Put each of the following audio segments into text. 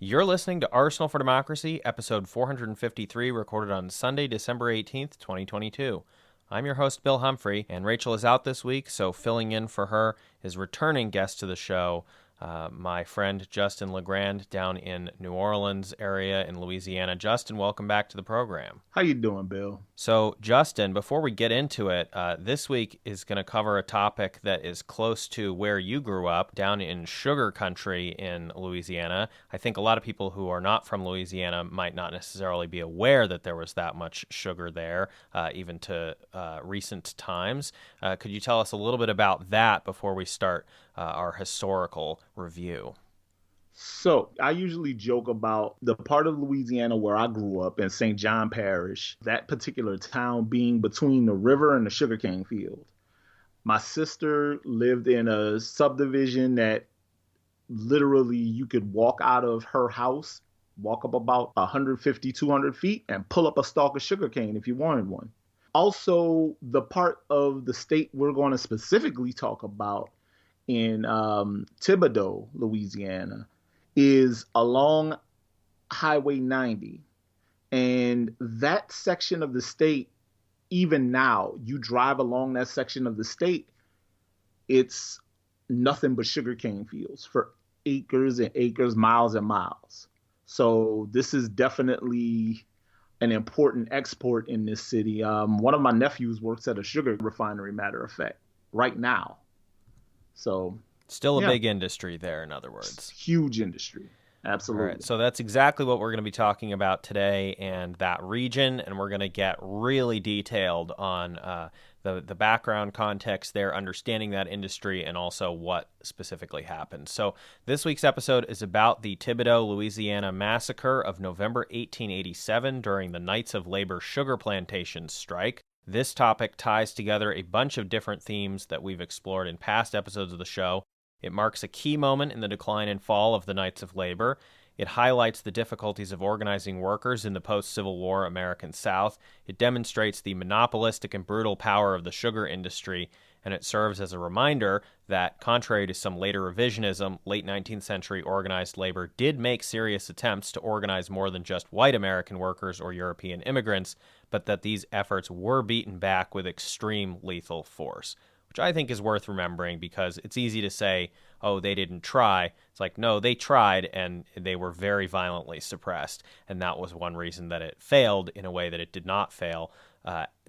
You're listening to Arsenal for Democracy, episode 453, recorded on Sunday, December 18th, 2022. I'm your host, Bill Humphrey, and Rachel is out this week, so filling in for her is returning guest to the show, my friend Justin LaGrande down in New Orleans area in Louisiana. Justin, welcome back to the program. How you doing, Bill? So, Justin, before we get into it, this week is going to cover a topic that is close to where you grew up, down in sugar country in Louisiana. I think a lot of people who are not from Louisiana might not necessarily be aware that there was that much sugar there, even to recent times. Could you tell us a little bit about that before we start our historical review? So, I usually joke about the part of Louisiana where I grew up in St. John Parish, that particular town being between the river and the sugarcane field. My sister lived in a subdivision that literally you could walk out of her house, walk up about 150, 200 feet, and pull up a stalk of sugarcane if you wanted one. Also, the part of the state we're going to specifically talk about in Thibodaux, Louisiana, is along Highway 90. And that section of the state, even now, you drive along that section of the state, it's nothing but sugarcane fields for acres and acres, miles and miles. So this is definitely an important export in this city. One of my nephews works at a sugar refinery, matter of fact, right now. So still a big industry there, in other words. Huge industry. Absolutely. All right, so that's exactly what we're going to be talking about today and that region, and we're going to get really detailed on the background context there, understanding that industry, and also what specifically happened. So this week's episode is about the Thibodaux, Louisiana massacre of November 1887 during the Knights of Labor sugar plantation strike. This topic ties together a bunch of different themes that we've explored in past episodes of the show. It marks a key moment in the decline and fall of the Knights of Labor. It highlights the difficulties of organizing workers in the post-Civil War American South. It demonstrates the monopolistic and brutal power of the sugar industry, and it serves as a reminder that, contrary to some later revisionism, late 19th century organized labor did make serious attempts to organize more than just white American workers or European immigrants, but that these efforts were beaten back with extreme lethal force, which I think is worth remembering because it's easy to say, oh, they didn't try. It's like, no, they tried, and they were very violently suppressed, and that was one reason that it failed in a way that it did not fail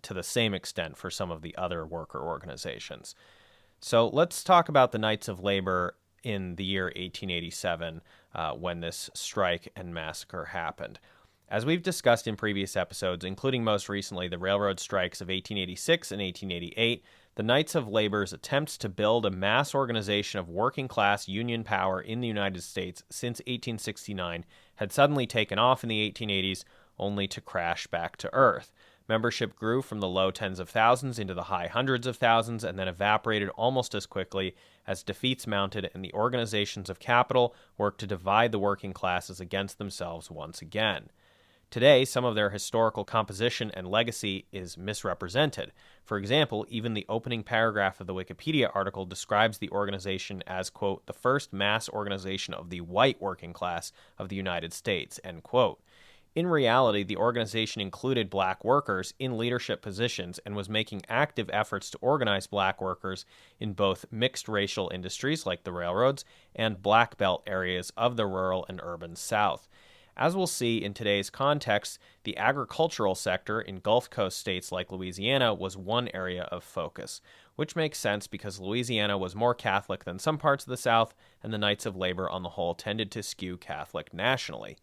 to the same extent for some of the other worker organizations. So let's talk about the Knights of Labor in the year 1887 when this strike and massacre happened. As we've discussed in previous episodes, including most recently the railroad strikes of 1886 and 1888, the Knights of Labor's attempts to build a mass organization of working-class union power in the United States since 1869 had suddenly taken off in the 1880s, only to crash back to earth. Membership grew from the low tens of thousands into the high hundreds of thousands and then evaporated almost as quickly as defeats mounted and the organizations of capital worked to divide the working classes against themselves once again. Today, some of their historical composition and legacy is misrepresented. For example, even the opening paragraph of the Wikipedia article describes the organization as, quote, the first mass organization of the white working class of the United States, end quote. In reality, the organization included black workers in leadership positions and was making active efforts to organize black workers in both mixed racial industries like the railroads and black belt areas of the rural and urban South. As we'll see in today's context, the agricultural sector in Gulf Coast states like Louisiana was one area of focus, which makes sense because Louisiana was more Catholic than some parts of the South, and the Knights of Labor on the whole tended to skew Catholic nationally.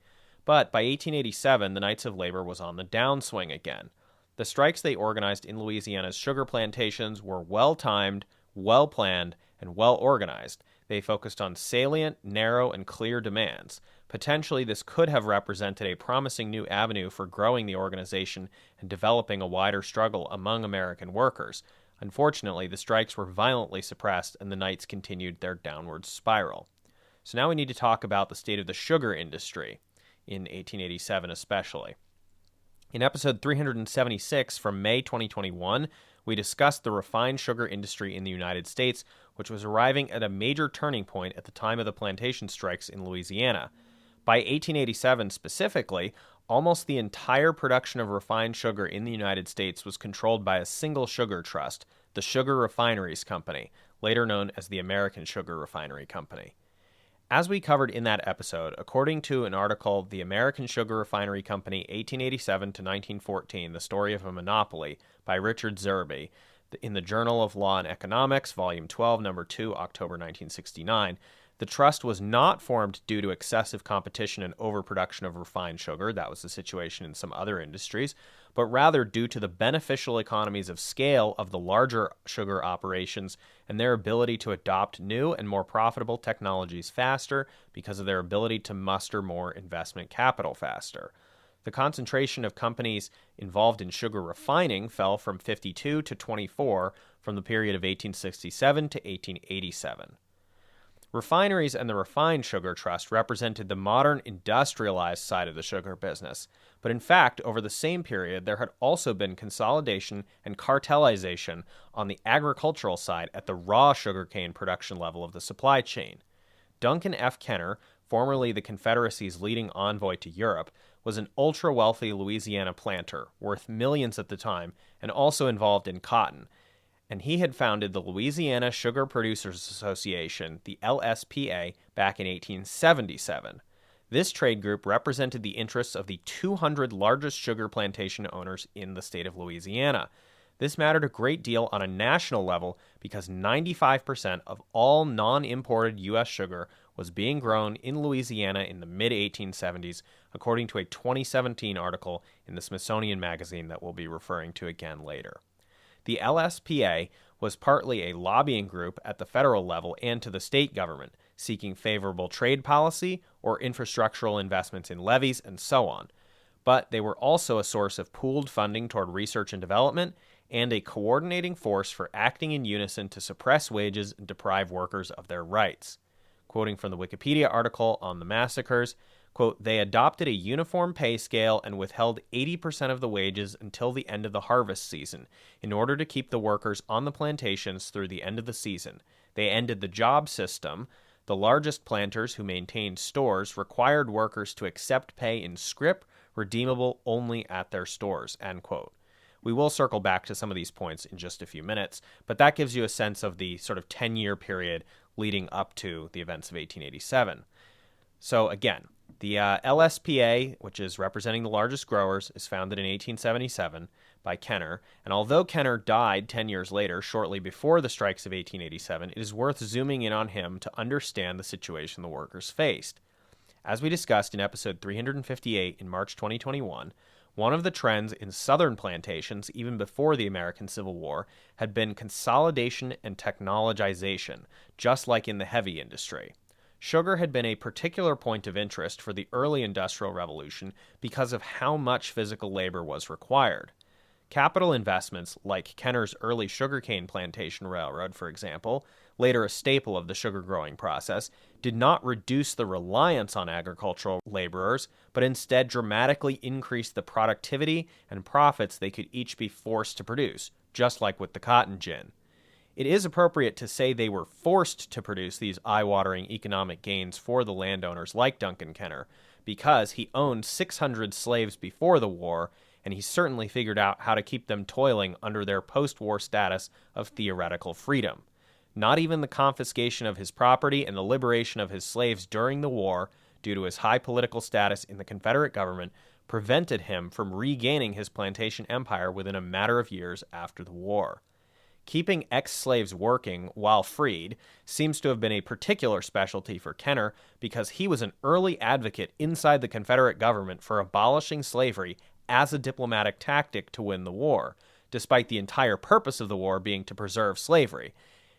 But by 1887, the Knights of Labor was on the downswing again. The strikes they organized in Louisiana's sugar plantations were well-timed, well-planned, and well-organized. They focused on salient, narrow, and clear demands. Potentially, this could have represented a promising new avenue for growing the organization and developing a wider struggle among American workers. Unfortunately, the strikes were violently suppressed and the Knights continued their downward spiral. So now we need to talk about the state of the sugar industry in 1887 especially. In episode 376 from May 2021, we discussed the refined sugar industry in the United States, which was arriving at a major turning point at the time of the plantation strikes in Louisiana. By 1887 specifically, almost the entire production of refined sugar in the United States was controlled by a single sugar trust, the Sugar Refineries Company, later known as the American Sugar Refinery Company. As we covered in that episode, according to an article, The American Sugar Refinery Company, 1887 to 1914, The Story of a Monopoly, by Richard Zerby, in the Journal of Law and Economics, Volume 12, Number 2, October 1969, the trust was not formed due to excessive competition and overproduction of refined sugar, that was the situation in some other industries, but rather due to the beneficial economies of scale of the larger sugar operations and their ability to adopt new and more profitable technologies faster because of their ability to muster more investment capital faster. The concentration of companies involved in sugar refining fell from 52 to 24 from the period of 1867 to 1887. Refineries and the Refined Sugar Trust represented the modern industrialized side of the sugar business, but in fact, over the same period, there had also been consolidation and cartelization on the agricultural side at the raw sugarcane production level of the supply chain. Duncan F. Kenner, formerly the Confederacy's leading envoy to Europe, was an ultra-wealthy Louisiana planter, worth millions at the time, and also involved in cotton, and he had founded the Louisiana Sugar Producers Association, the LSPA, back in 1877. This trade group represented the interests of the 200 largest sugar plantation owners in the state of Louisiana. This mattered a great deal on a national level because 95% of all non-imported U.S. sugar was being grown in Louisiana in the mid-1870s, according to a 2017 article in the Smithsonian Magazine that we'll be referring to again later. The LSPA was partly a lobbying group at the federal level and to the state government, seeking favorable trade policy or infrastructural investments in levees and so on. But they were also a source of pooled funding toward research and development and a coordinating force for acting in unison to suppress wages and deprive workers of their rights. Quoting from the Wikipedia article on the massacres, quote, they adopted a uniform pay scale and withheld 80% of the wages until the end of the harvest season in order to keep the workers on the plantations through the end of the season. They ended the job system. The largest planters who maintained stores required workers to accept pay in scrip, redeemable only at their stores, end quote. We will circle back to some of these points in just a few minutes, but that gives you a sense of the sort of 10-year period leading up to the events of 1887. So again, the LSPA, which is representing the largest growers, is founded in 1877 by Kenner, and although Kenner died 10 years later, shortly before the strikes of 1887, it is worth zooming in on him to understand the situation the workers faced. As we discussed in episode 358 in March 2021, one of the trends in southern plantations, even before the American Civil War, had been consolidation and technologization, just like in the heavy industry. Sugar had been a particular point of interest for the early Industrial Revolution because of how much physical labor was required. Capital investments, like Kenner's early sugarcane plantation railroad, for example, later a staple of the sugar-growing process, did not reduce the reliance on agricultural laborers, but instead dramatically increased the productivity and profits they could each be forced to produce, just like with the cotton gin. It is appropriate to say they were forced to produce these eye-watering economic gains for the landowners like Duncan Kenner, because he owned 600 slaves before the war, and he certainly figured out how to keep them toiling under their post-war status of theoretical freedom. Not even the confiscation of his property and the liberation of his slaves during the war, due to his high political status in the Confederate government, prevented him from regaining his plantation empire within a matter of years after the war. Keeping ex-slaves working while freed seems to have been a particular specialty for Kenner because he was an early advocate inside the Confederate government for abolishing slavery as a diplomatic tactic to win the war, despite the entire purpose of the war being to preserve slavery,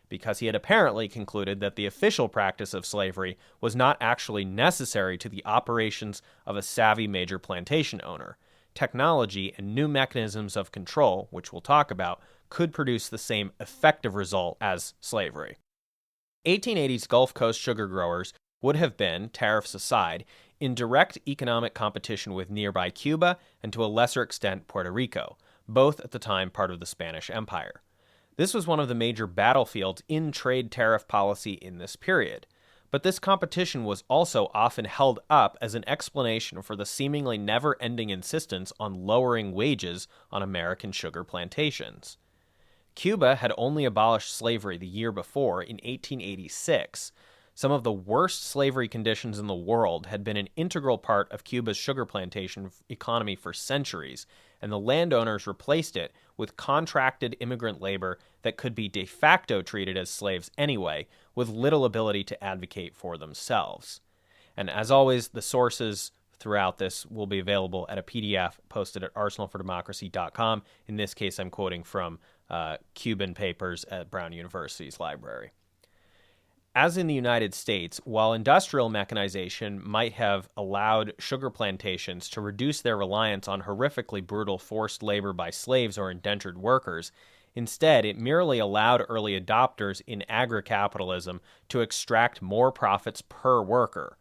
because he had apparently concluded that the official practice of slavery was not actually necessary to the operations of a savvy major plantation owner. Technology and new mechanisms of control, which we'll talk about, could produce the same effective result as slavery. 1880s Gulf Coast sugar growers would have been, tariffs aside, in direct economic competition with nearby Cuba and to a lesser extent Puerto Rico, both at the time part of the Spanish Empire. This was one of the major battlefields in trade tariff policy in this period. But this competition was also often held up as an explanation for the seemingly never-ending insistence on lowering wages on American sugar plantations. Cuba had only abolished slavery the year before, in 1886. Some of the worst slavery conditions in the world had been an integral part of Cuba's sugar plantation economy for centuries, and the landowners replaced it with contracted immigrant labor that could be de facto treated as slaves anyway, with little ability to advocate for themselves. And as always, the sources throughout this will be available at a PDF posted at arsenalfordemocracy.com. In this case, I'm quoting from Cuban papers at Brown University's library. As in the United States, while industrial mechanization might have allowed sugar plantations to reduce their reliance on horrifically brutal forced labor by slaves or indentured workers, instead it merely allowed early adopters in agri-capitalism to extract more profits per worker.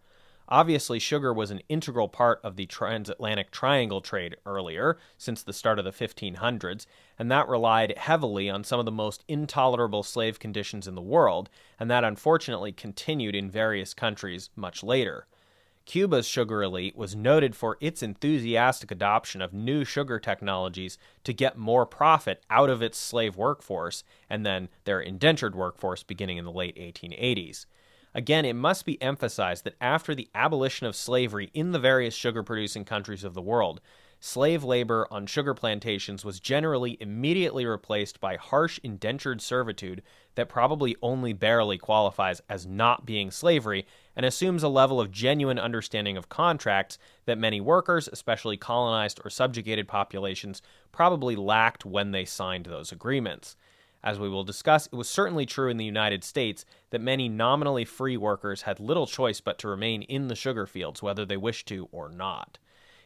Obviously, sugar was an integral part of the transatlantic triangle trade earlier, since the start of the 1500s, and that relied heavily on some of the most intolerable slave conditions in the world, and that unfortunately continued in various countries much later. Cuba's sugar elite was noted for its enthusiastic adoption of new sugar technologies to get more profit out of its slave workforce, and then their indentured workforce beginning in the late 1880s. Again, it must be emphasized that after the abolition of slavery in the various sugar-producing countries of the world, slave labor on sugar plantations was generally immediately replaced by harsh indentured servitude that probably only barely qualifies as not being slavery and assumes a level of genuine understanding of contracts that many workers, especially colonized or subjugated populations, probably lacked when they signed those agreements. As we will discuss, it was certainly true in the United States that many nominally free workers had little choice but to remain in the sugar fields, whether they wished to or not.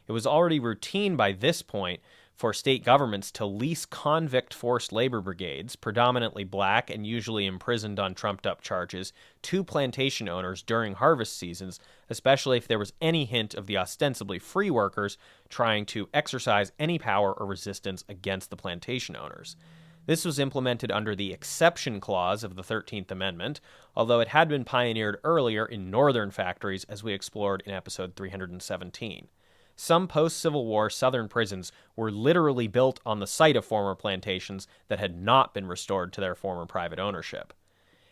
It was already routine by this point for state governments to lease convict forced labor brigades, predominantly black and usually imprisoned on trumped-up charges, to plantation owners during harvest seasons, especially if there was any hint of the ostensibly free workers trying to exercise any power or resistance against the plantation owners. This was implemented under the exception clause of the 13th Amendment, although it had been pioneered earlier in northern factories, as we explored in episode 317. Some post-Civil War Southern prisons were literally built on the site of former plantations that had not been restored to their former private ownership.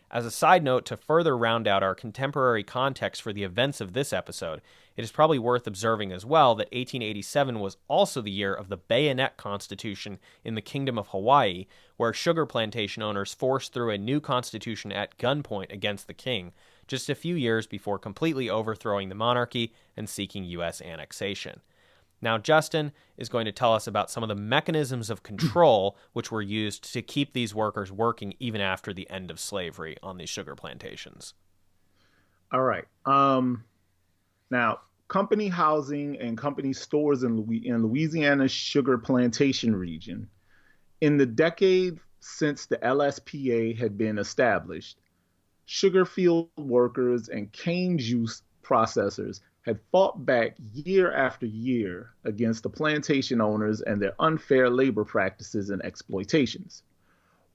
As a side note, to further round out our contemporary context for the events of this episode, it is probably worth observing as well that 1887 was also the year of the Bayonet Constitution in the Kingdom of Hawaii, where sugar plantation owners forced through a new constitution at gunpoint against the king, just a few years before completely overthrowing the monarchy and seeking U.S. annexation. Now, Justin is going to tell us about some of the mechanisms of control which were used to keep these workers working even after the end of slavery on these sugar plantations. All right. Now, company housing and company stores in Louisiana's sugar plantation region. In the decade since the LSPA had been established, sugar field workers and cane juice processors had fought back year after year against the plantation owners and their unfair labor practices and exploitations.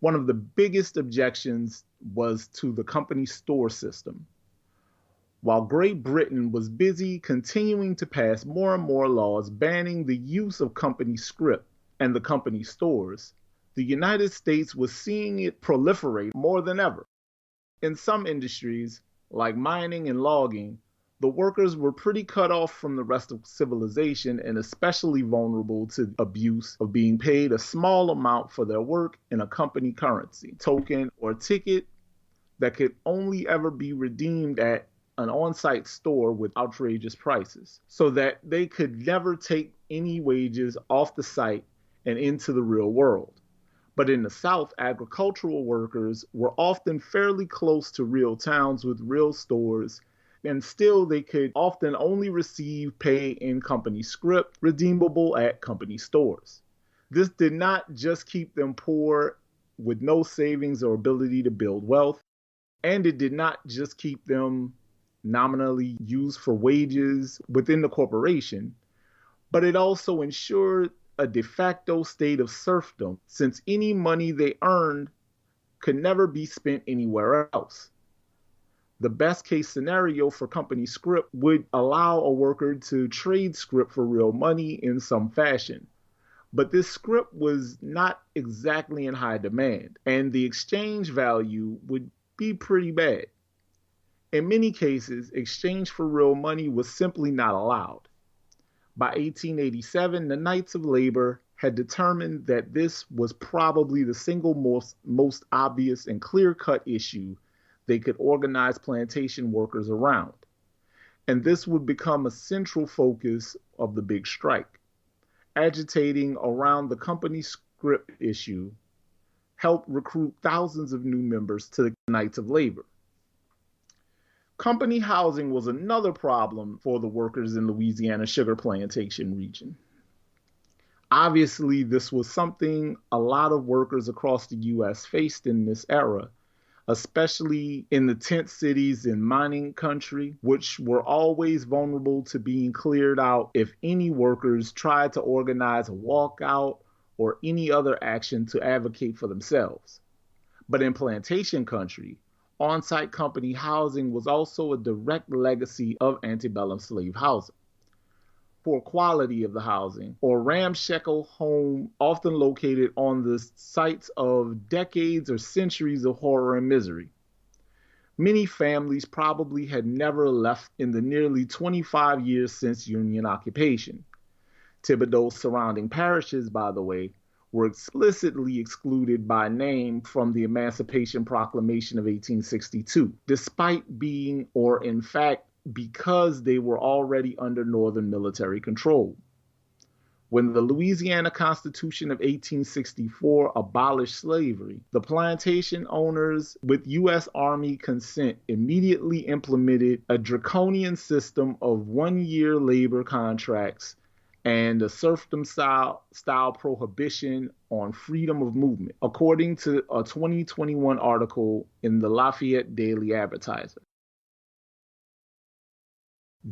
One of the biggest objections was to the company store system. While Great Britain was busy continuing to pass more and more laws banning the use of company scrip and the company stores, the United States was seeing it proliferate more than ever. In some industries, like mining and logging, the workers were pretty cut off from the rest of civilization and especially vulnerable to abuse of being paid a small amount for their work in a company currency, token, or ticket that could only ever be redeemed at an on-site store with outrageous prices, so that they could never take any wages off the site and into the real world. But in the South, agricultural workers were often fairly close to real towns with real stores, and still they could often only receive pay in company scrip, redeemable at company stores. This did not just keep them poor with no savings or ability to build wealth, and it did not just keep them nominally used for wages within the corporation, but it also ensured a de facto state of serfdom, since any money they earned could never be spent anywhere else. The best case scenario for company scrip would allow a worker to trade scrip for real money in some fashion. But this scrip was not exactly in high demand, and the exchange value would be pretty bad. In many cases, exchange for real money was simply not allowed. By 1887, the Knights of Labor had determined that this was probably the single most obvious and clear-cut issue they could organize plantation workers around. And this would become a central focus of the big strike. Agitating around the company scrip issue helped recruit thousands of new members to the Knights of Labor. Company housing was another problem for the workers in Louisiana's sugar plantation region. Obviously, this was something a lot of workers across the U.S. faced in this era, especially in the tent cities in mining country, which were always vulnerable to being cleared out if any workers tried to organize a walkout or any other action to advocate for themselves. But in plantation country, on-site company housing was also a direct legacy of antebellum slave housing. Poor quality of the housing, or ramshackle home often located on the sites of decades or centuries of horror and misery. Many families probably had never left in the nearly 25 years since Union occupation. Thibodaux' surrounding parishes, by the way, were explicitly excluded by name from the Emancipation Proclamation of 1862, despite being, or in fact, because they were already under Northern military control. When the Louisiana Constitution of 1864 abolished slavery, the plantation owners, with U.S. Army consent, immediately implemented a draconian system of one-year labor contracts and a serfdom-style prohibition on freedom of movement, according to a 2021 article in the Lafayette Daily Advertiser.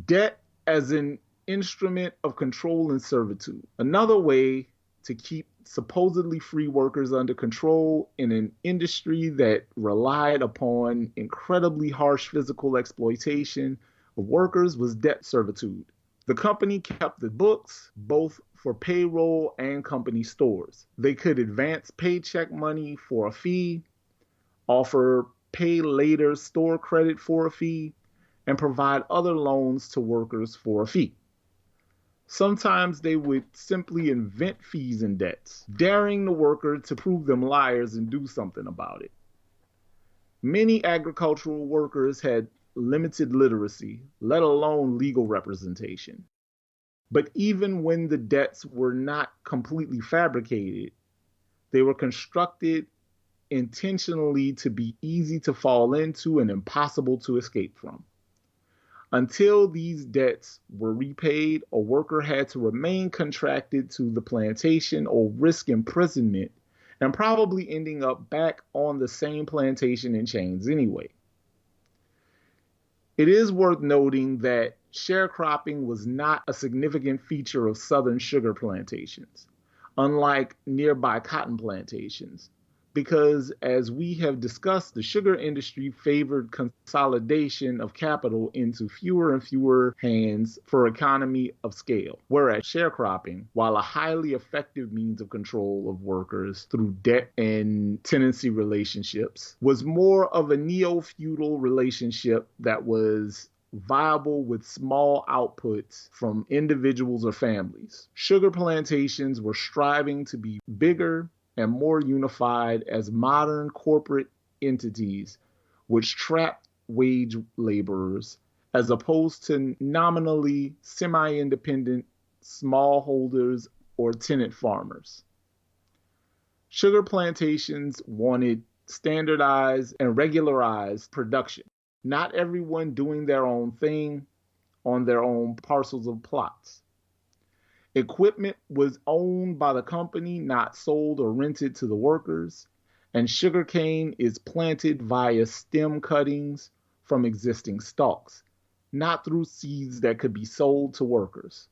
Debt as an instrument of control and servitude. Another way to keep supposedly free workers under control in an industry that relied upon incredibly harsh physical exploitation of workers was debt servitude. The company kept the books, both for payroll and company stores. They could advance paycheck money for a fee, offer pay later store credit for a fee, and provide other loans to workers for a fee. Sometimes they would simply invent fees and debts, daring the worker to prove them liars and do something about it. Many agricultural workers had limited literacy, let alone legal representation. But even when the debts were not completely fabricated, they were constructed intentionally to be easy to fall into and impossible to escape from. Until these debts were repaid, a worker had to remain contracted to the plantation or risk imprisonment and probably ending up back on the same plantation in chains anyway. It is worth noting that sharecropping was not a significant feature of southern sugar plantations, unlike nearby cotton plantations, because as we have discussed, the sugar industry favored consolidation of capital into fewer and fewer hands for economy of scale, whereas sharecropping, while a highly effective means of control of workers through debt and tenancy relationships, was more of a neo-feudal relationship that was viable with small outputs from individuals or families. Sugar plantations were striving to be bigger and more unified as modern corporate entities which trapped wage laborers as opposed to nominally semi-independent smallholders or tenant farmers. Sugar plantations wanted standardized and regularized production, not everyone doing their own thing on their own parcels of plots. Equipment was owned by the company, not sold or rented to the workers, and sugarcane is planted via stem cuttings from existing stalks, not through seeds that could be sold to workers.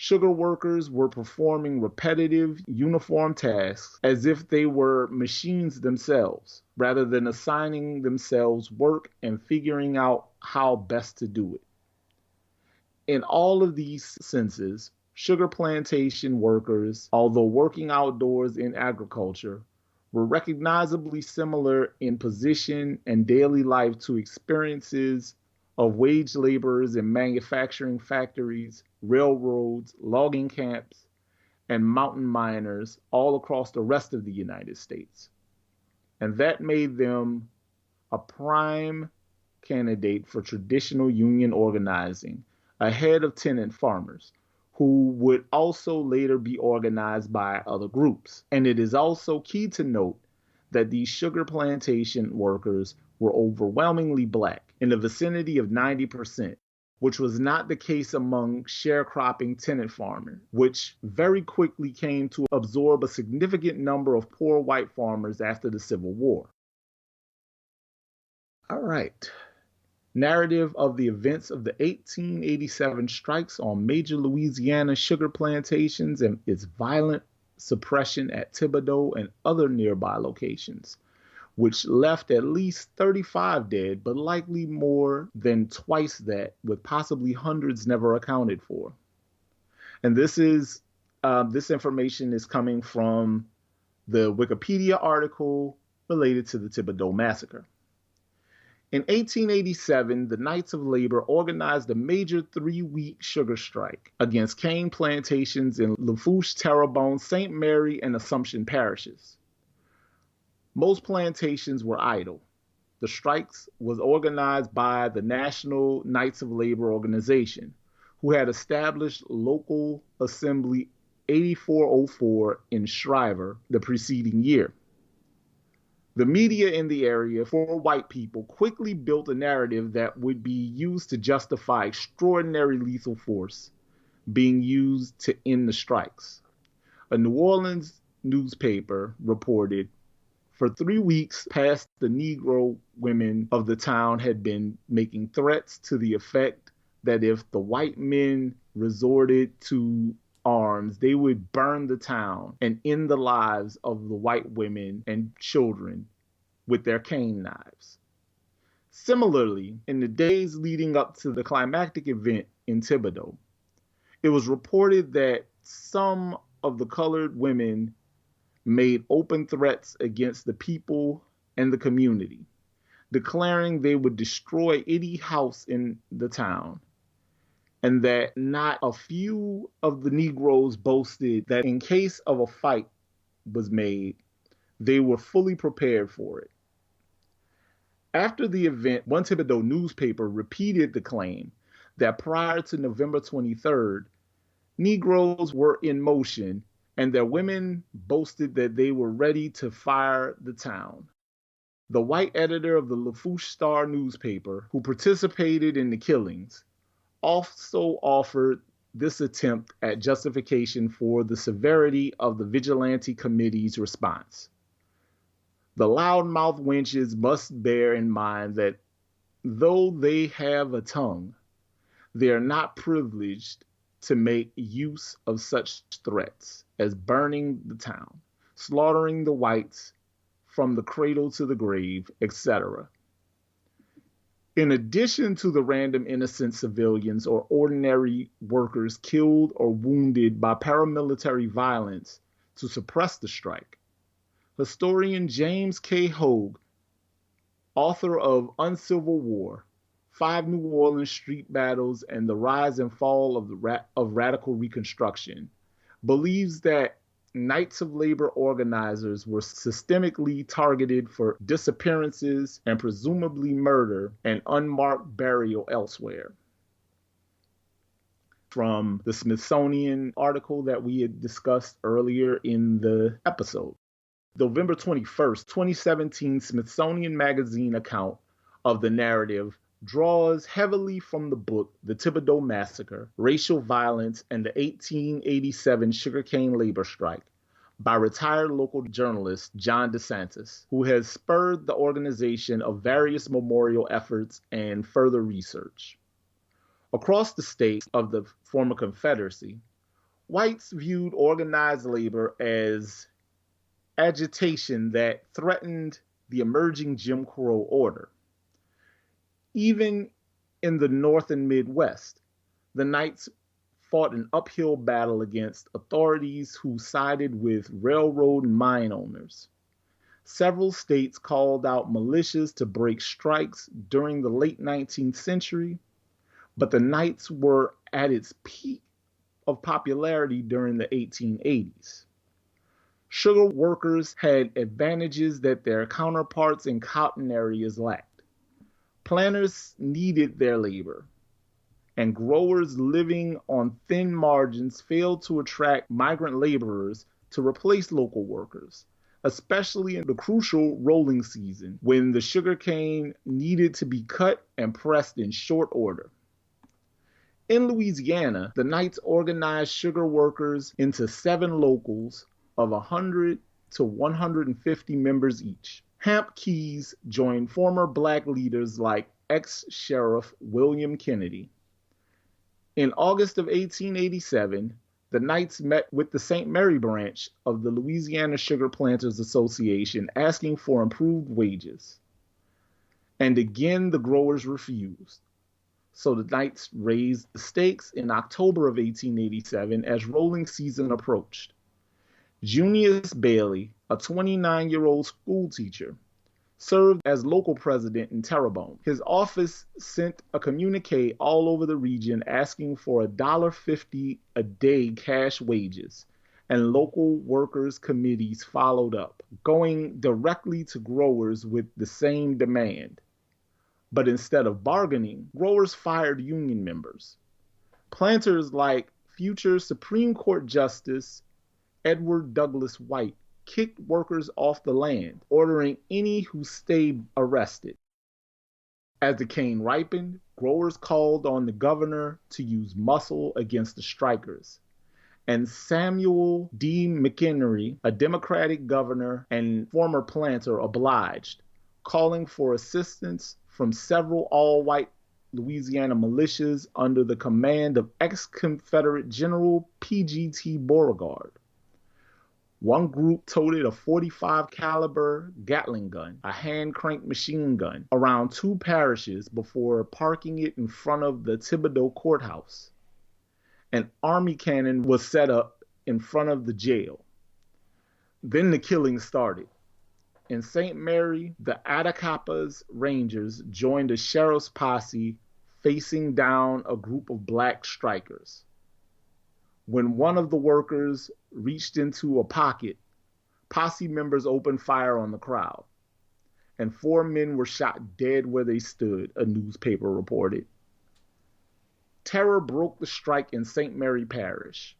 Sugar workers were performing repetitive, uniform tasks as if they were machines themselves, rather than assigning themselves work and figuring out how best to do it. In all of these senses, sugar plantation workers, although working outdoors in agriculture, were recognizably similar in position and daily life to experiences of wage laborers in manufacturing factories, railroads, logging camps, and mountain miners all across the rest of the United States. And that made them a prime candidate for traditional union organizing ahead of tenant farmers, who would also later be organized by other groups. And it is also key to note that these sugar plantation workers were overwhelmingly black, in the vicinity of 90%, which was not the case among sharecropping tenant farmers, which very quickly came to absorb a significant number of poor white farmers after the Civil War. All right. Narrative of the events of the 1887 strikes on major Louisiana sugar plantations and its violent suppression at Thibodaux and other nearby locations, which left at least 35 dead, but likely more than twice that, with possibly hundreds never accounted for. And this information is coming from the Wikipedia article related to the Thibodaux Massacre. In 1887, the Knights of Labor organized a major 3-week sugar strike against cane plantations in Lafourche, Terrebonne, St. Mary, and Assumption parishes. Most plantations were idle. The strikes was organized by the National Knights of Labor organization, who had established local assembly 8404 in Shriver the preceding year. The media in the area for white people quickly built a narrative that would be used to justify extraordinary lethal force being used to end the strikes. A New Orleans newspaper reported, for 3 weeks past, the Negro women of the town had been making threats to the effect that if the white men resorted to arms, they would burn the town and end the lives of the white women and children with their cane knives. Similarly, in the days leading up to the climactic event in Thibodaux, it was reported that some of the colored women made open threats against the people and the community, declaring they would destroy any house in the town, and that not a few of the Negroes boasted that in case of a fight was made, they were fully prepared for it. After the event, one Thibodaux newspaper repeated the claim that prior to November 23rd, Negroes were in motion and their women boasted that they were ready to fire the town. The white editor of the Lafourche Star newspaper, who participated in the killings, also offered this attempt at justification for the severity of the vigilante committee's response. The loudmouth wenches must bear in mind that though they have a tongue, they are not privileged to make use of such threats as burning the town, slaughtering the whites from the cradle to the grave, etc. In addition to the random innocent civilians or ordinary workers killed or wounded by paramilitary violence to suppress the strike, historian James K. Hogue, author of Uncivil War, 5 New Orleans Street Battles and the Rise and Fall of Radical Reconstruction, believes that Knights of Labor organizers were systemically targeted for disappearances and presumably murder and unmarked burial elsewhere. From the Smithsonian article that we had discussed earlier in the episode. November 21st, 2017 Smithsonian Magazine account of the narrative draws heavily from the book The Thibodaux Massacre, Racial Violence, and the 1887 Sugarcane Labor Strike by retired local journalist John DeSantis, who has spurred the organization of various memorial efforts and further research. Across the states of the former Confederacy, Whites viewed organized labor as agitation that threatened the emerging Jim Crow order. Even in the North and Midwest, the Knights fought an uphill battle against authorities who sided with railroad and mine owners. Several states called out militias to break strikes during the late 19th century, but the Knights were at its peak of popularity during the 1880s. Sugar workers had advantages that their counterparts in cotton areas lacked. Planters needed their labor, and growers living on thin margins failed to attract migrant laborers to replace local workers, especially in the crucial rolling season when the sugarcane needed to be cut and pressed in short order. In Louisiana, the Knights organized sugar workers into 7 locals of 100 to 150 members each. Hamp Keys joined former black leaders like ex-Sheriff William Kennedy. In August of 1887, the Knights met with the St. Mary branch of the Louisiana Sugar Planters Association asking for improved wages. And again, the growers refused. So the Knights raised the stakes in October of 1887 as rolling season approached. Junius Bailey, a 29-year-old schoolteacher, served as local president in Terrebonne. His office sent a communique all over the region asking for $1.50 a day cash wages, and local workers' committees followed up, going directly to growers with the same demand. But instead of bargaining, growers fired union members. Planters like future Supreme Court Justice Edward Douglas White kicked workers off the land, ordering any who stayed arrested. As the cane ripened, growers called on the governor to use muscle against the strikers. And Samuel D. McHenry, a Democratic governor and former planter, obliged, calling for assistance from several all-white Louisiana militias under the command of ex-Confederate General P.G.T. Beauregard. One group toted a .45 caliber Gatling gun, a hand-cranked machine gun, around 2 parishes before parking it in front of the Thibodaux courthouse. An army cannon was set up in front of the jail. Then the killing started. In St. Mary, the Attakapas Rangers joined a sheriff's posse facing down a group of black strikers. When one of the workers reached into a pocket, posse members opened fire on the crowd, and 4 men were shot dead where they stood, a newspaper reported. Terror broke the strike in St. Mary Parish.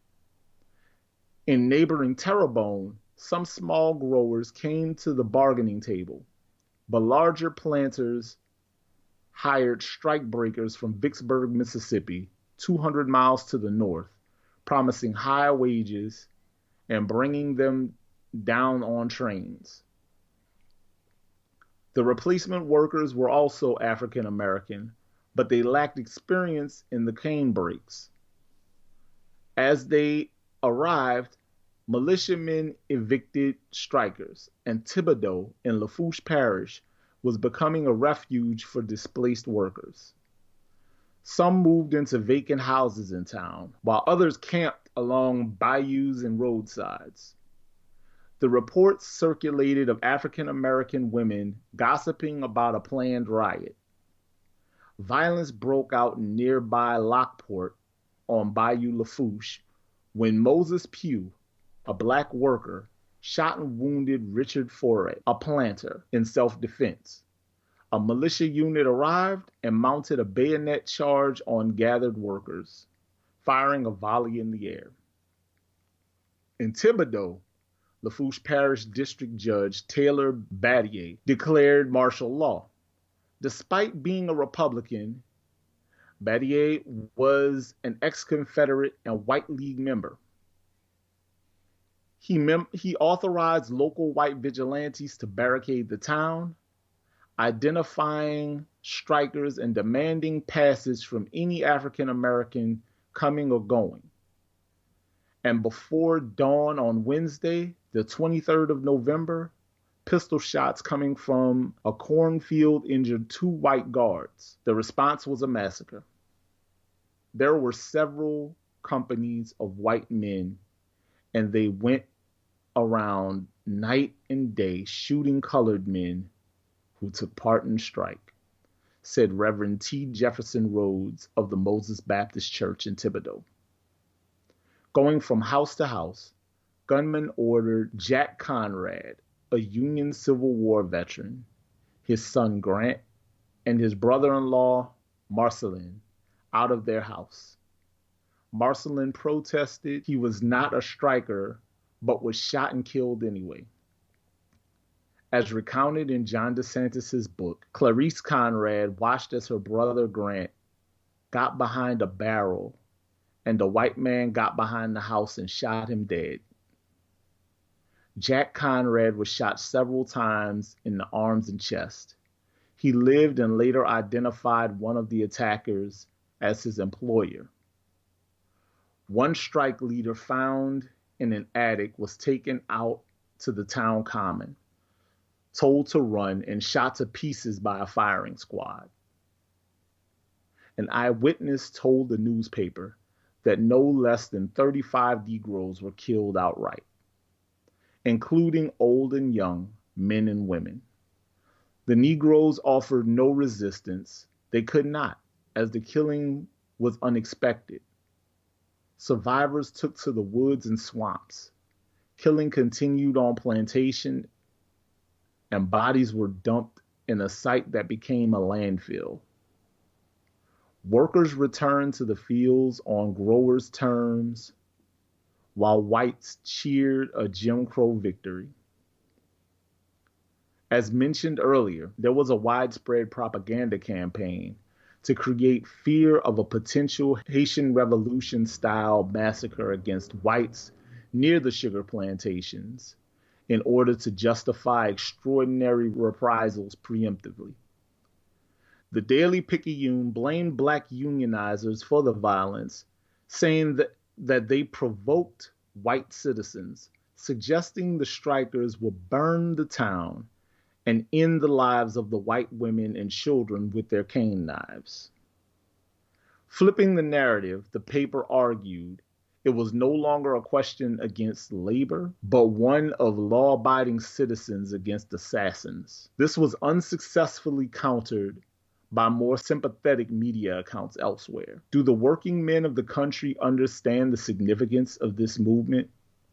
In neighboring Terrebonne, some small growers came to the bargaining table, but larger planters hired strikebreakers from Vicksburg, Mississippi, 200 miles to the north, promising high wages and bringing them down on trains. The replacement workers were also African American, but they lacked experience in the cane breaks. As they arrived, militiamen evicted strikers, and Thibodaux in Lafourche Parish was becoming a refuge for displaced workers. Some moved into vacant houses in town, while others camped along bayous and roadsides. The reports circulated of African American women gossiping about a planned riot. Violence broke out in nearby Lockport on Bayou Lafourche when Moses Pugh, a black worker, shot and wounded Richard Foray, a planter, in self-defense. A militia unit arrived and mounted a bayonet charge on gathered workers, firing a volley in the air. In Thibodaux, Lafourche Parish District Judge Taylor Battier declared martial law. Despite being a Republican, Battier was an ex-Confederate and White League member. He authorized local white vigilantes to barricade the town, identifying strikers and demanding passage from any African American coming or going. And before dawn on Wednesday, the 23rd of November, pistol shots coming from a cornfield injured 2 white guards. The response was a massacre. There were several companies of white men, and they went around night and day shooting colored men who took part in the strike, said Reverend T. Jefferson Rhodes of the Moses Baptist Church in Thibodaux. Going from house to house, gunmen ordered Jack Conrad, a Union Civil War veteran, his son Grant, and his brother-in-law Marcelin out of their house. Marcelin protested he was not a striker, but was shot and killed anyway. As recounted in John DeSantis' book, Clarice Conrad watched as her brother Grant got behind a barrel and a white man got behind the house and shot him dead. Jack Conrad was shot several times in the arms and chest. He lived and later identified one of the attackers as his employer. One strike leader found in an attic was taken out to the town common, told to run, and shot to pieces by a firing squad. An eyewitness told the newspaper that no less than 35 Negroes were killed outright, including old and young, men and women. The Negroes offered no resistance. They could not, as the killing was unexpected. Survivors took to the woods and swamps. Killing continued on plantation, and bodies were dumped in a site that became a landfill. Workers returned to the fields on growers' terms, while whites cheered a Jim Crow victory. As mentioned earlier, there was a widespread propaganda campaign to create fear of a potential Haitian Revolution-style massacre against whites near the sugar plantations in order to justify extraordinary reprisals preemptively. The Daily Picayune blamed black unionizers for the violence, saying that they provoked white citizens, suggesting the strikers would burn the town and end the lives of the white women and children with their cane knives. Flipping the narrative, the paper argued it was no longer a question against labor, but one of law-abiding citizens against assassins. This was unsuccessfully countered by more sympathetic media accounts elsewhere. Do the working men of the country understand the significance of this movement?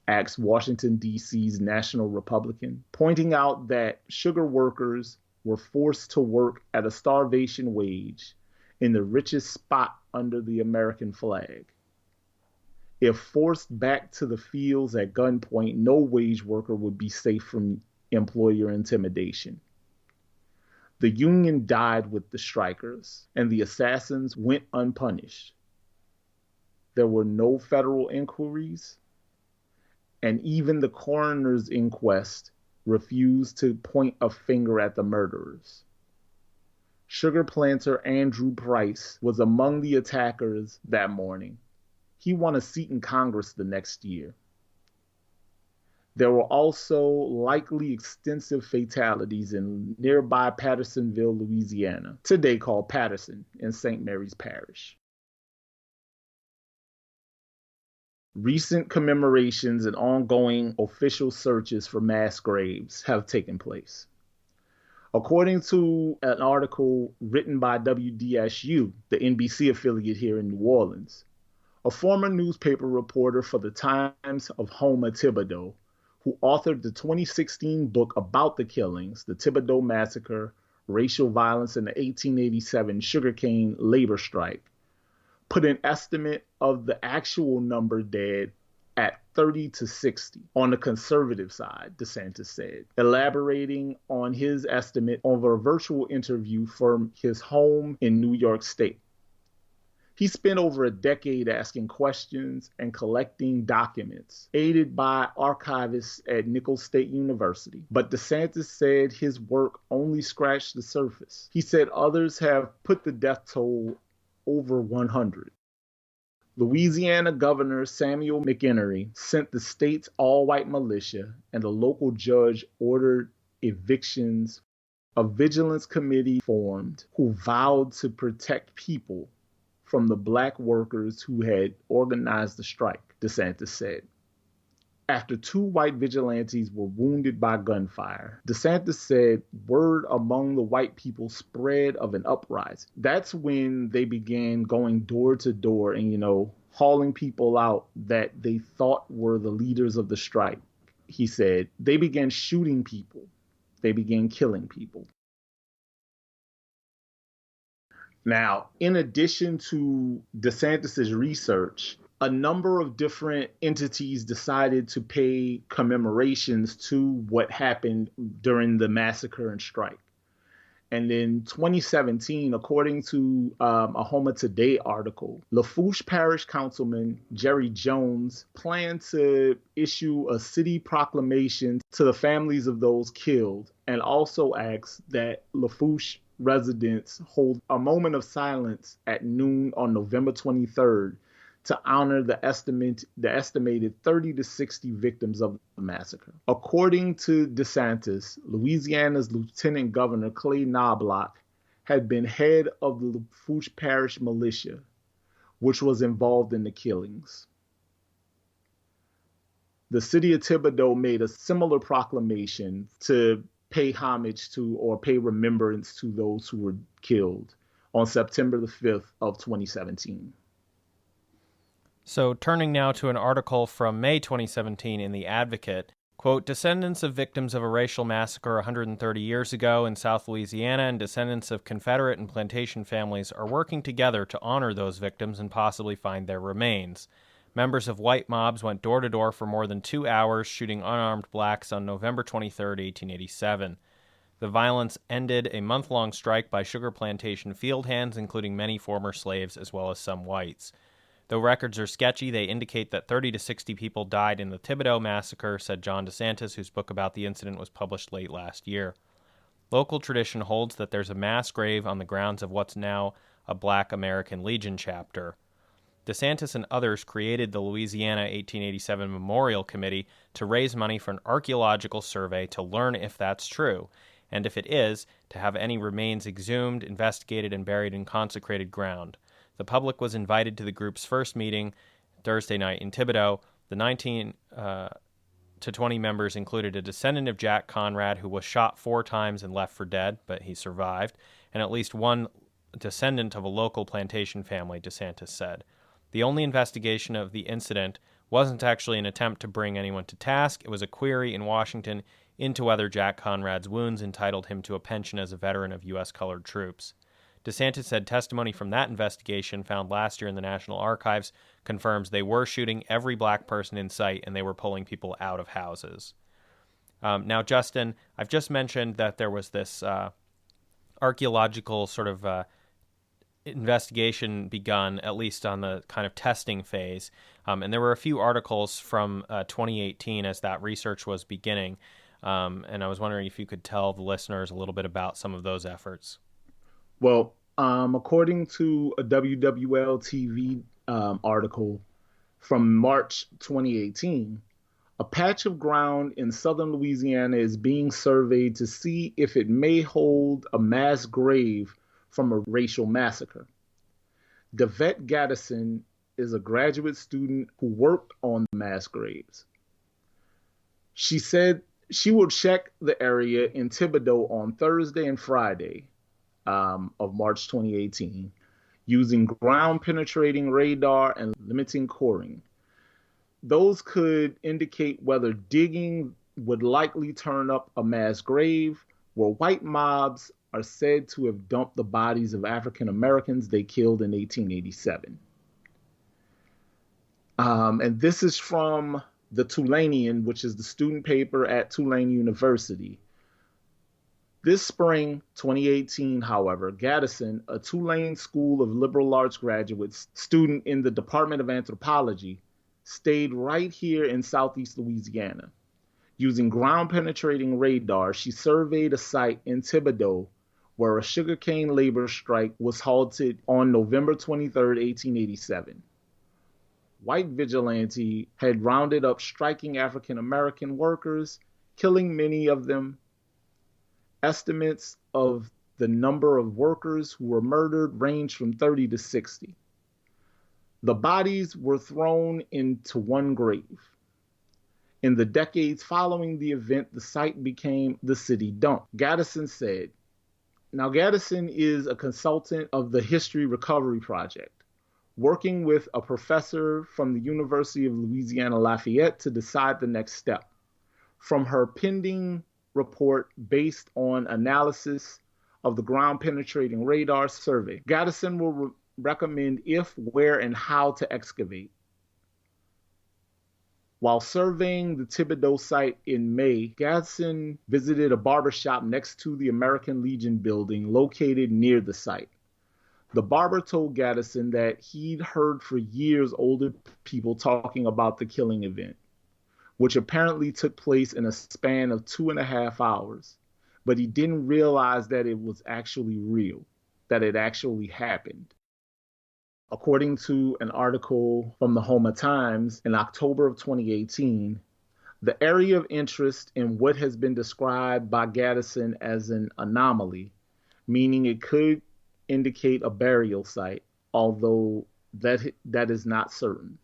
Asked Washington, D.C.'s National Republican, pointing out that sugar workers were forced to work at a starvation wage in the richest spot under the American flag. If forced back to the fields at gunpoint, no wage worker would be safe from employer intimidation. The union died with the strikers, and the assassins went unpunished. There were no federal inquiries, and even the coroner's inquest refused to point a finger at the murderers. Sugar planter Andrew Price was among the attackers that morning. He won a seat in Congress the next year. There were also likely extensive fatalities in nearby Pattersonville, Louisiana, today called Patterson, in St. Mary's Parish. Recent commemorations and ongoing official searches for mass graves have taken place. According to an article written by WDSU, the NBC affiliate here in New Orleans, a former newspaper reporter for the Times of Houma Thibodaux, who authored the 2016 book about the killings, the Thibodaux Massacre, Racial Violence in the 1887 Sugarcane Labor Strike, put an estimate of the actual number dead at 30 to 60 on the conservative side, DeSantis said, elaborating on his estimate over a virtual interview from his home in New York State. He spent over a decade asking questions and collecting documents, aided by archivists at Nicholls State University. But DeSantis said his work only scratched the surface. He said others have put the death toll over 100. Louisiana Governor Samuel McEnery sent the state's all-white militia, and a local judge ordered evictions. A vigilance committee formed who vowed to protect people from the black workers who had organized the strike, DeSantis said. After 2 white vigilantes were wounded by gunfire, DeSantis said word among the white people spread of an uprising. That's when they began going door to door and, hauling people out that they thought were the leaders of the strike. He said they began shooting people. They began killing people. Now, in addition to DeSantis's research, a number of different entities decided to pay commemorations to what happened during the massacre and strike. And in 2017, according to a Homa Today article, Lafourche Parish Councilman Jerry Jones planned to issue a city proclamation to the families of those killed, and also asked that Lafourche residents hold a moment of silence at noon on November 23rd to honor the estimated 30 to 60 victims of the massacre. According to DeSantis, Louisiana's Lieutenant Governor Clay Knobloch had been head of the Lafourche Parish militia, which was involved in the killings. The city of Thibodaux made a similar proclamation to pay homage to or pay remembrance to those who were killed on September the 5th of 2017. So turning now to an article from May 2017 in The Advocate, quote, descendants of victims of a racial massacre 130 years ago in South Louisiana and descendants of Confederate and plantation families are working together to honor those victims and possibly find their remains. Members of white mobs went door to door for more than 2 hours, shooting unarmed blacks on November 23, 1887. The violence ended a month-long strike by sugar plantation field hands, including many former slaves as well as some whites. Though records are sketchy, they indicate that 30 to 60 people died in the Thibodaux massacre, said John DeSantis, whose book about the incident was published late last year. Local tradition holds that there's a mass grave on the grounds of what's now a Black American Legion chapter. DeSantis and others created the Louisiana 1887 Memorial Committee to raise money for an archaeological survey to learn if that's true, and if it is, to have any remains exhumed, investigated, and buried in consecrated ground. The public was invited to the group's first meeting Thursday night in Thibodaux. The 19 to 20 members included a descendant of Jack Conrad, who was shot 4 times and left for dead, but he survived, and at least one descendant of a local plantation family, DeSantis said. The only investigation of the incident wasn't actually an attempt to bring anyone to task. It was a query in Washington into whether Jack Conrad's wounds entitled him to a pension as a veteran of U.S. colored troops. DeSantis said testimony from that investigation found last year in the National Archives confirms they were shooting every black person in sight and they were pulling people out of houses. Now, Justin, I've just mentioned that there was this archaeological sort of investigation begun, at least on the kind of testing phase. And there were a few articles from 2018 as that research was beginning. And I was wondering if you could tell the listeners a little bit about some of those efforts. Well, according to a WWL-TV article from March 2018, a patch of ground in southern Louisiana is being surveyed to see if it may hold a mass grave from a racial massacre. Devette Gaddison is a graduate student who worked on the mass graves. She said she will check the area in Thibodaux on Thursday and Friday of March 2018 using ground-penetrating radar and limiting coring. Those could indicate whether digging would likely turn up a mass grave where white mobs are said to have dumped the bodies of African Americans they killed in 1887. And this is from the Tulanian, which is the student paper at Tulane University. This spring, 2018, however, Gaddison, a Tulane School of Liberal Arts graduate student in the Department of Anthropology, stayed right here in southeast Louisiana. Using ground-penetrating radar, she surveyed a site in Thibodaux where a sugarcane labor strike was halted on November 23, 1887. white vigilante had rounded up striking African American workers, killing many of them. Estimates of the number of workers who were murdered ranged from 30 to 60. The bodies were thrown into one grave. In the decades following the event, the site became the city dump. Gaddison said, now Gaddison is a consultant of the History Recovery Project, working with a professor from the University of Louisiana Lafayette to decide the next step. From her pending report based on analysis of the ground-penetrating radar survey, Gaddison will recommend if, where, and how to excavate. While surveying the Thibodaux site in May, Gaddison visited a barbershop next to the American Legion building located near the site. The barber told Gaddison that he'd heard for years older people talking about the killing event, which apparently took place in a span of 2.5 hours, but he didn't realize that it was actually real, that it actually happened. According to an article from the Homa Times in October of 2018, the area of interest in what has been described by Gaddison as an anomaly, meaning it could indicate a burial site, although that is not certain.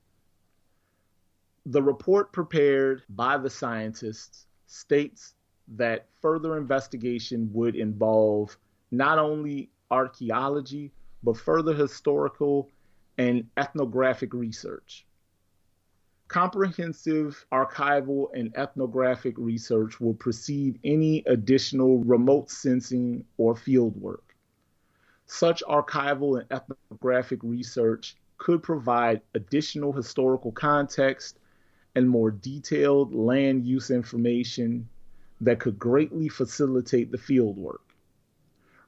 The report prepared by the scientists states that further investigation would involve not only archaeology, but further historical and ethnographic research. Comprehensive archival and ethnographic research will precede any additional remote sensing or field work. Such archival and ethnographic research could provide additional historical context and more detailed land use information that could greatly facilitate the field work.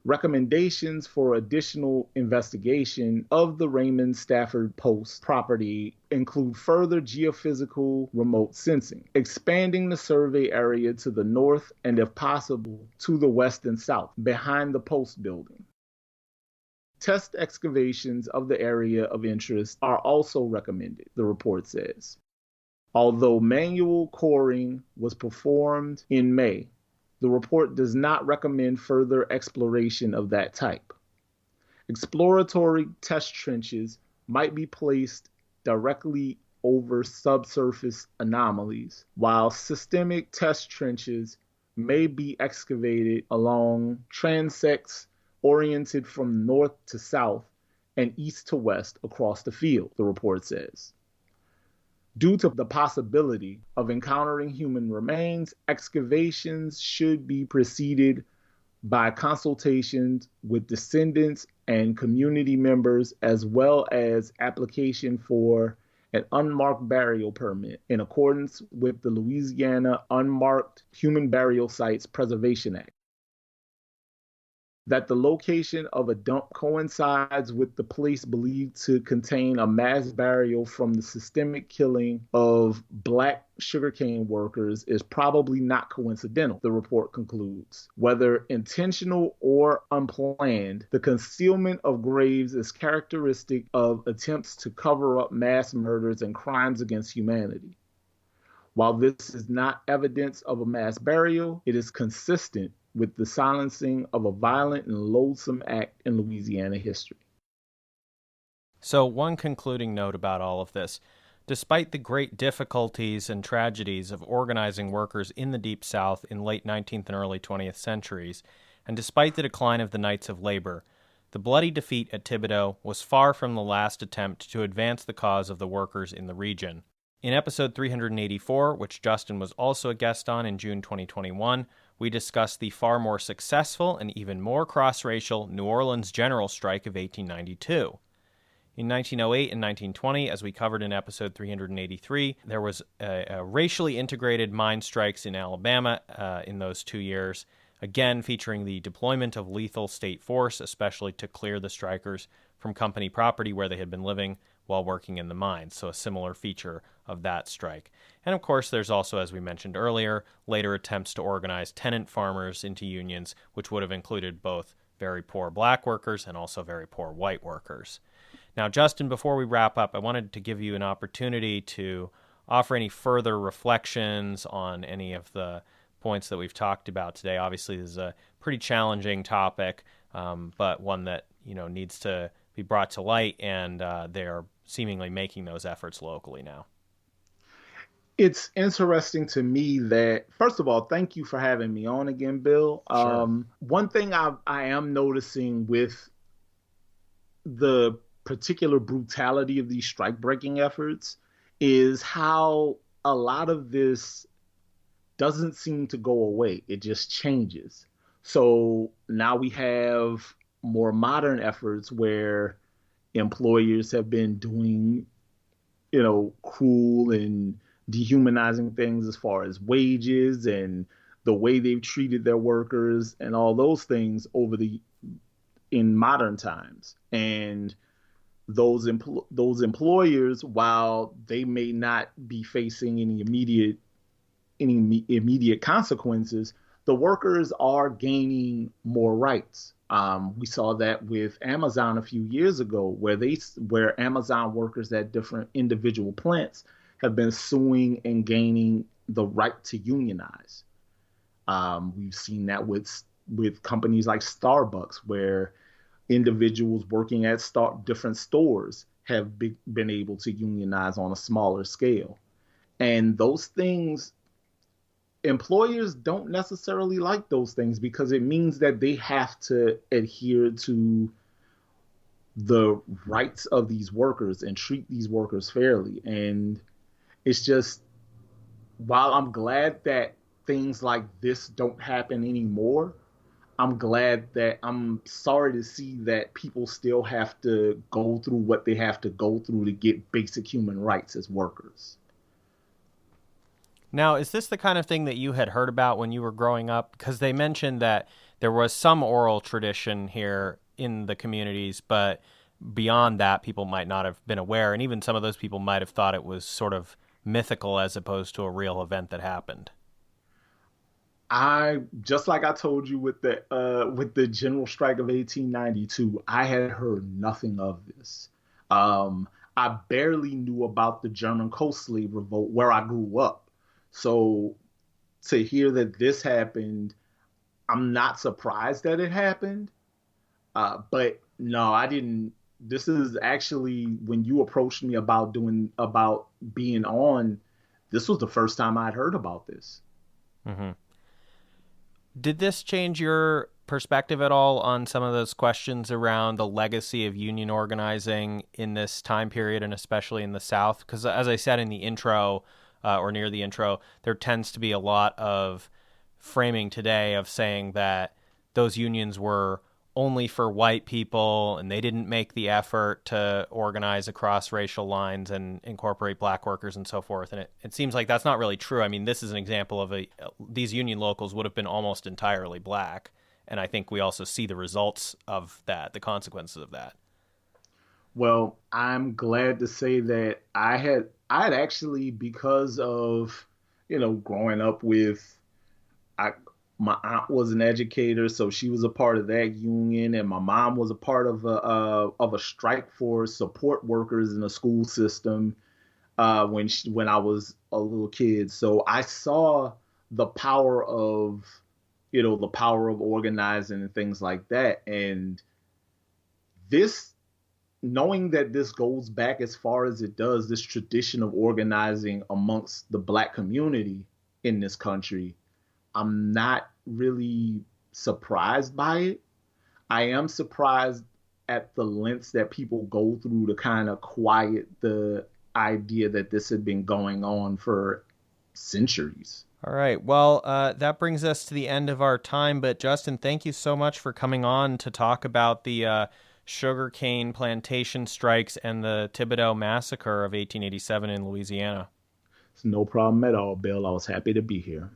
Recommendations for additional investigation of the Raymond Stafford Post property include further geophysical remote sensing, expanding the survey area to the north and, if possible, to the west and south, behind the post building. Test excavations of the area of interest are also recommended, the report says. Although manual coring was performed in May, the report does not recommend further exploration of that type. Exploratory test trenches might be placed directly over subsurface anomalies, while systemic test trenches may be excavated along transects oriented from north to south and east to west across the field, the report says. Due to the possibility of encountering human remains, excavations should be preceded by consultations with descendants and community members, as well as application for an unmarked burial permit in accordance with the Louisiana Unmarked Human Burial Sites Preservation Act. That the location of a dump coincides with the place believed to contain a mass burial from the systemic killing of Black sugarcane workers is probably not coincidental, the report concludes. Whether intentional or unplanned, the concealment of graves is characteristic of attempts to cover up mass murders and crimes against humanity. While this is not evidence of a mass burial, it is consistent with the silencing of a violent and loathsome act in Louisiana history. So, one concluding note about all of this. Despite the great difficulties and tragedies of organizing workers in the Deep South in late 19th and early 20th centuries, and despite the decline of the Knights of Labor, the bloody defeat at Thibodaux was far from the last attempt to advance the cause of the workers in the region. In episode 384, which Justin was also a guest on in June 2021, we discussed the far more successful and even more cross-racial New Orleans General Strike of 1892. In 1908 and 1920, as we covered in episode 383, there was a racially integrated mine strikes in Alabama in those 2 years, again featuring the deployment of lethal state force, especially to clear the strikers from company property where they had been living while working in the mines, so a similar feature of that strike. And of course, there's also, as we mentioned earlier, later attempts to organize tenant farmers into unions, which would have included both very poor black workers and also very poor white workers. Now, Justin, before we wrap up, I wanted to give you an opportunity to offer any further reflections on any of the points that we've talked about today. Obviously, this is a pretty challenging topic, but one that needs to be brought to light, and they are seemingly making those efforts locally now. It's interesting to me that, first of all, thank you for having me on again, Bill. Sure. One thing I am noticing with the particular brutality of these strike breaking efforts is how a lot of this doesn't seem to go away. It just changes. So now we have more modern efforts where employers have been doing, cruel and dehumanizing things as far as wages and the way they've treated their workers and all those things in modern times. And those employers, while they may not be facing any immediate consequences, the workers are gaining more rights. We saw that with Amazon a few years ago, where Amazon workers at different individual plants have been suing and gaining the right to unionize. We've seen that with companies like Starbucks, where individuals working at different stores have been able to unionize on a smaller scale. And those things, employers don't necessarily like those things because it means that they have to adhere to the rights of these workers and treat these workers fairly. And it's just, while I'm glad that things like this don't happen anymore, I'm sorry to see that people still have to go through what they have to go through to get basic human rights as workers. Now, is this the kind of thing that you had heard about when you were growing up? Because they mentioned that there was some oral tradition here in the communities, but beyond that, people might not have been aware. And even some of those people might have thought it was sort of mythical as opposed to a real event that happened. Just like I told you with the general strike of 1892, I had heard nothing of this. I barely knew about the German Coast Slave Revolt where I grew up. So to hear that this happened, I'm not surprised that it happened. But no, I didn't. This is actually, when you approached me about being on, this was the first time I'd heard about this. Mm-hmm. Did this change your perspective at all on some of those questions around the legacy of union organizing in this time period, and especially in the South? Because as I said in the intro, or near the intro, there tends to be a lot of framing today of saying that those unions were only for white people and they didn't make the effort to organize across racial lines and incorporate black workers and so forth. And it seems like that's not really true. I mean, this is an example of these union locals would have been almost entirely black. And I think we also see the results of that, the consequences of that. Well, I'm glad to say that I had actually, because of, growing up with, my aunt was an educator, so she was a part of that union, and my mom was a part of a strike for support workers in the school system when I was a little kid. So I saw the power of organizing and things like that, and this, knowing that this goes back as far as it does, this tradition of organizing amongst the black community in this country, I'm not really surprised by it. I am surprised at the lengths that people go through to kind of quiet the idea that this had been going on for centuries. All right. Well, that brings us to the end of our time. But Justin, thank you so much for coming on to talk about the sugarcane plantation strikes and the Thibodaux Massacre of 1887 in Louisiana. It's no problem at all, Bill. I was happy to be here.